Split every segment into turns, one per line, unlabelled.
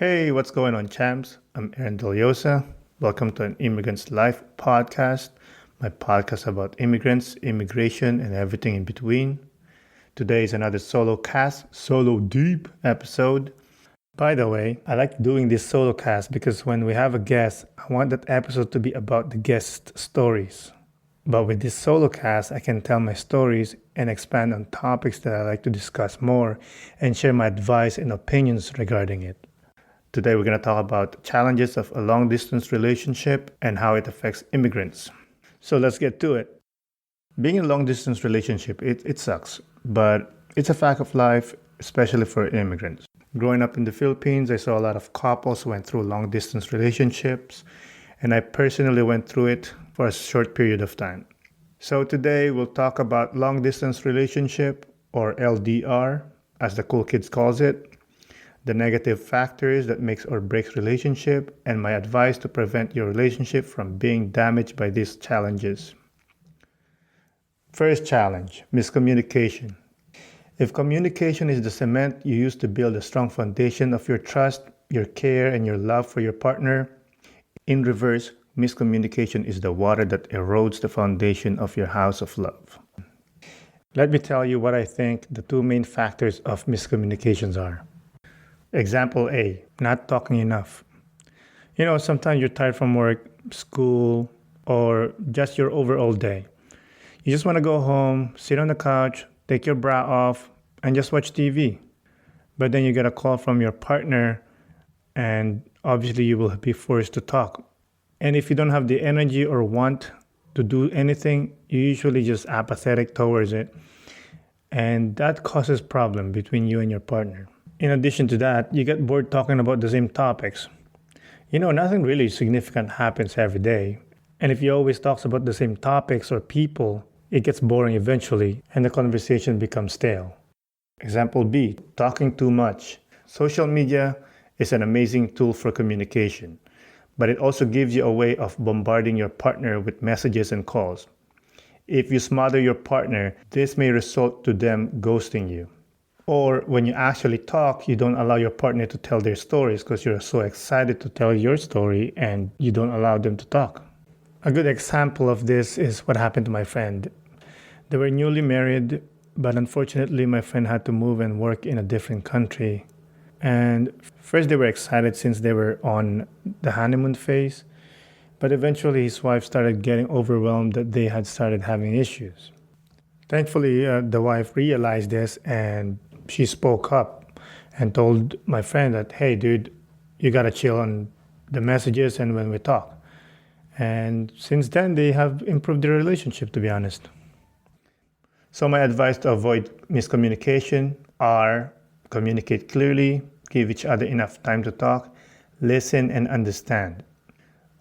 Hey, what's going on, champs? I'm Aaron Deliosa. Welcome to an Immigrant's Life podcast, my podcast about immigrants, immigration, and everything in between. Today is another solo cast, solo deep episode. By the way, I like doing this solo cast because when we have a guest, I want that episode to be about the guest stories. But with this solo cast, I can tell my stories and expand on topics that I like to discuss more and share my advice and opinions regarding it. Today, we're going to talk about challenges of a long distance relationship and how it affects immigrants. So let's get to it. Being in a long distance relationship, it sucks, but it's a fact of life, especially for immigrants. Growing up in the Philippines, I saw a lot of couples who went through long distance relationships, and I personally went through it for a short period of time. So today, we'll talk about long distance relationship, or LDR, as the cool kids calls it, the negative factors that makes or breaks relationship, and my advice to prevent your relationship from being damaged by these challenges. First challenge, miscommunication. If communication is the cement you use to build a strong foundation of your trust, your care, and your love for your partner, in reverse, miscommunication is the water that erodes the foundation of your house of love. Let me tell you what I think the two main factors of miscommunications are. Example A, not talking enough. Sometimes you're tired from work, school, or just your overall day. You just want to go home, sit on the couch, take your bra off, and just watch TV. But then you get a call from your partner, and obviously you will be forced to talk. And if you don't have the energy or want to do anything, you're usually just apathetic towards it. And that causes problem between you and your partner. In addition to that, you get bored talking about the same topics. Nothing really significant happens every day. And if you always talk about the same topics or people, it gets boring eventually and the conversation becomes stale. Example B, talking too much. Social media is an amazing tool for communication, but it also gives you a way of bombarding your partner with messages and calls. If you smother your partner, this may result to them ghosting you. Or when you actually talk, you don't allow your partner to tell their stories because you're so excited to tell your story and you don't allow them to talk. A good example of this is what happened to my friend. They were newly married, but unfortunately my friend had to move and work in a different country. And first they were excited since they were on the honeymoon phase, but eventually his wife started getting overwhelmed that they had started having issues. Thankfully, the wife realized this and she spoke up and told my friend that, hey, dude, you got to chill on the messages and when we talk. And since then, they have improved their relationship, to be honest. So my advice to avoid miscommunication are communicate clearly, give each other enough time to talk, listen and understand.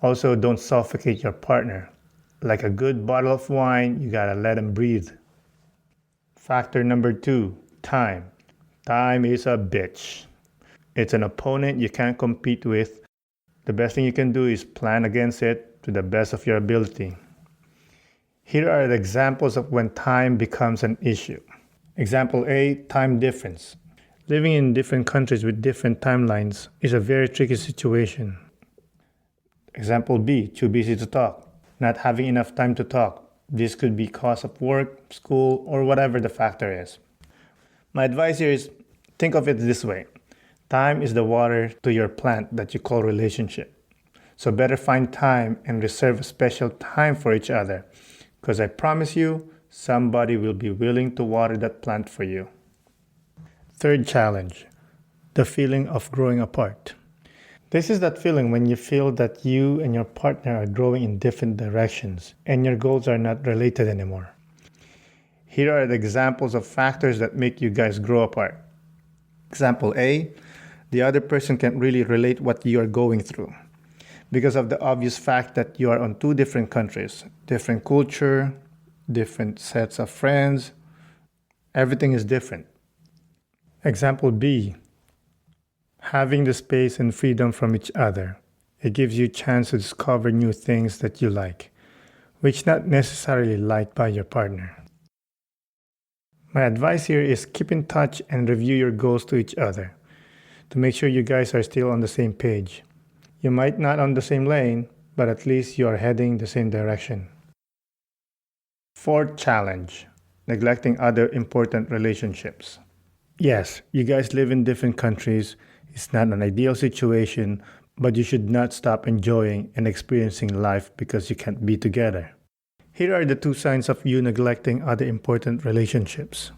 Also, don't suffocate your partner. Like a good bottle of wine, you got to let them breathe. Factor number 2, time. Time is a bitch. It's an opponent you can't compete with. The best thing you can do is plan against it to the best of your ability. Here are the examples of when time becomes an issue. Example A, time difference. Living in different countries with different timelines is a very tricky situation. Example B, too busy to talk. Not having enough time to talk. This could be cause of work, school, or whatever the factor is. My advice here is think of it this way. Time is the water to your plant that you call relationship. So better find time and reserve a special time for each other, because I promise you, somebody will be willing to water that plant for you. Third challenge, the feeling of growing apart. This is that feeling when you feel that you and your partner are growing in different directions and your goals are not related anymore. Here are the examples of factors that make you guys grow apart. Example A, the other person can't really relate what you are going through because of the obvious fact that you are on two different countries, different culture, different sets of friends. Everything is different. Example B, having the space and freedom from each other. It gives you a chance to discover new things that you like, which not necessarily liked by your partner. My advice here is keep in touch and review your goals to each other. to make sure you guys are still on the same page. You might not on the same lane, but at least you are heading the same direction. Fourth challenge, neglecting other important relationships. Yes, you guys live in different countries. It's not an ideal situation, but you should not stop enjoying and experiencing life because you can't be together. Here are the 2 signs of you neglecting other important relationships.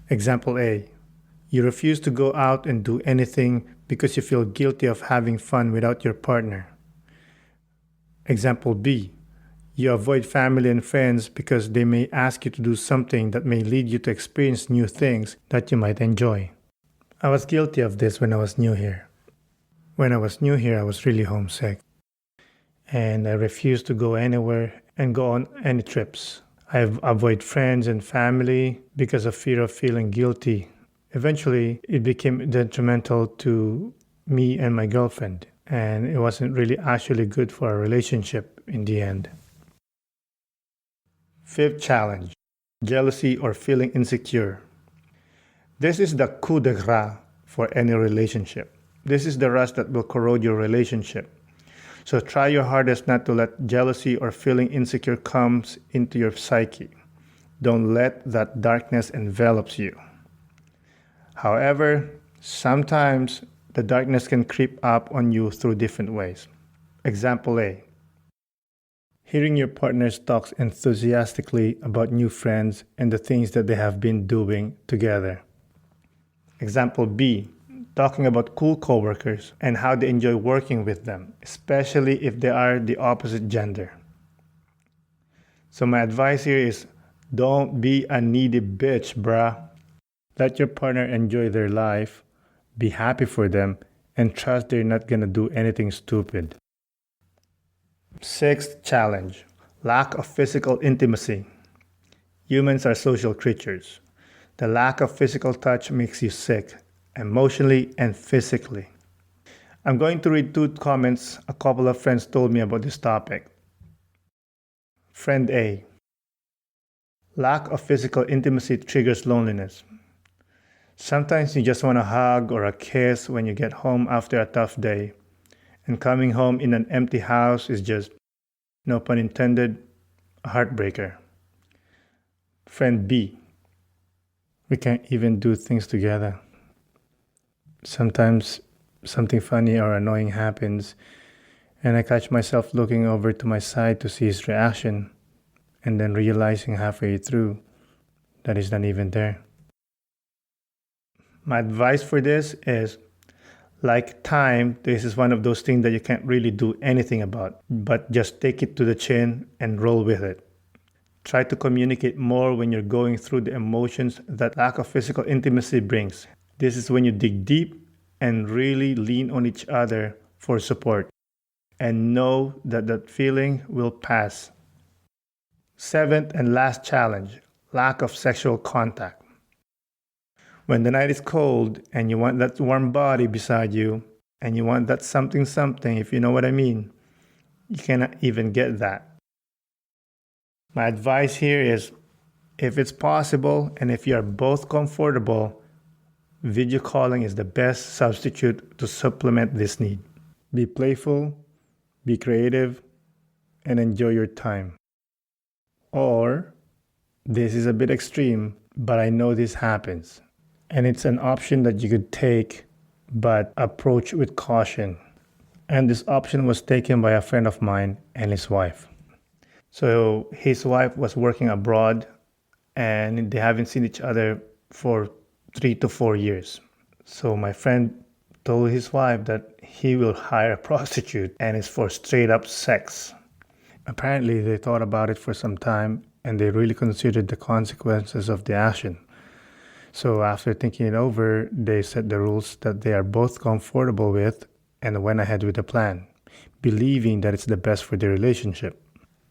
Example A. You refuse to go out and do anything because you feel guilty of having fun without your partner. Example B. You avoid family and friends because they may ask you to do something that may lead you to experience new things that you might enjoy. I was guilty of this when I was new here. When I was new here, I was really homesick. And I refused to go anywhere and go on any trips. I avoid friends and family because of fear of feeling guilty. Eventually, it became detrimental to me and my girlfriend. And it wasn't really actually good for our relationship in the end. Fifth challenge, jealousy or feeling insecure. This is the coup de grace for any relationship. This is the rust that will corrode your relationship. So try your hardest not to let jealousy or feeling insecure comes into your psyche. Don't let that darkness envelops you. However, sometimes the darkness can creep up on you through different ways. Example A. Hearing your partners talk enthusiastically about new friends and the things that they have been doing together. Example B. Talking about cool coworkers and how they enjoy working with them, especially if they are the opposite gender. So my advice here is don't be a needy bitch, bruh. Let your partner enjoy their life, be happy for them, and trust they're not gonna do anything stupid. Sixth challenge, lack of physical intimacy. Humans are social creatures. The lack of physical touch makes you sick, emotionally and physically. I'm going to read 2 comments a couple of friends told me about this topic. Friend A. Lack of physical intimacy triggers loneliness. Sometimes you just want a hug or a kiss when you get home after a tough day. And coming home in an empty house is just, no pun intended, a heartbreaker. Friend B. We can't even do things together. Sometimes something funny or annoying happens, and I catch myself looking over to my side to see his reaction, and then realizing halfway through that he's not even there. My advice for this is, like time, this is one of those things that you can't really do anything about, but just take it to the chin and roll with it. Try to communicate more when you're going through the emotions that lack of physical intimacy brings. This is when you dig deep and really lean on each other for support, and know that that feeling will pass. Seventh and last challenge, lack of sexual contact. When the night is cold and you want that warm body beside you, and you want that something, if you know what I mean, you cannot even get that. My advice here is, if it's possible and if you are both comfortable, video calling is the best substitute to supplement this need. Be playful, be creative, and enjoy your time. Or, this is a bit extreme, but I know this happens. And it's an option that you could take, but approach with caution. And this option was taken by a friend of mine and his wife. So his wife was working abroad, and they haven't seen each other for 3 to 4 years. So my friend told his wife that he will hire a prostitute, and it's for straight up sex. Apparently they thought about it for some time, and they really considered the consequences of the action. So after thinking it over, they set the rules that they are both comfortable with and went ahead with the plan, believing that it's the best for their relationship.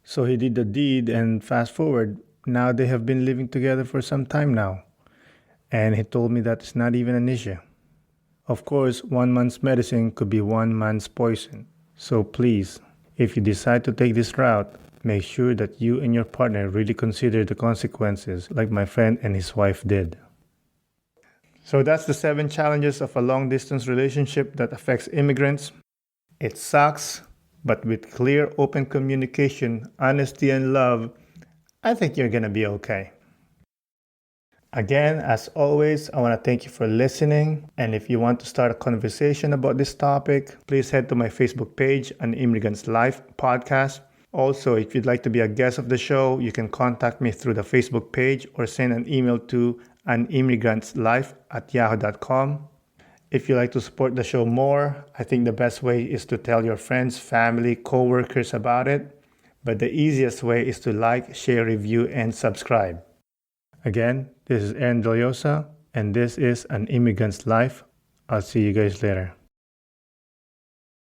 So he did the deed, and fast forward, now they have been living together for some time now. And he told me that it's not even an issue. Of course, 1 month's medicine could be 1 month's poison. So please, if you decide to take this route, make sure that you and your partner really consider the consequences like my friend and his wife did. So that's the 7 challenges of a long-distance relationship that affects immigrants. It sucks, but with clear, open communication, honesty, and love, I think you're going to be okay. Again, as always, I want to thank you for listening. And if you want to start a conversation about this topic, please head to my Facebook page, An Immigrant's Life Podcast. Also, if you'd like to be a guest of the show, you can contact me through the Facebook page or send an email to animmigrantslife@yahoo.com. If you'd like to support the show more, I think the best way is to tell your friends, family, coworkers about it. But the easiest way is to like, share, review, and subscribe. Again, this is Aaron Deliosa, and this is An Immigrant's Life. I'll see you guys later.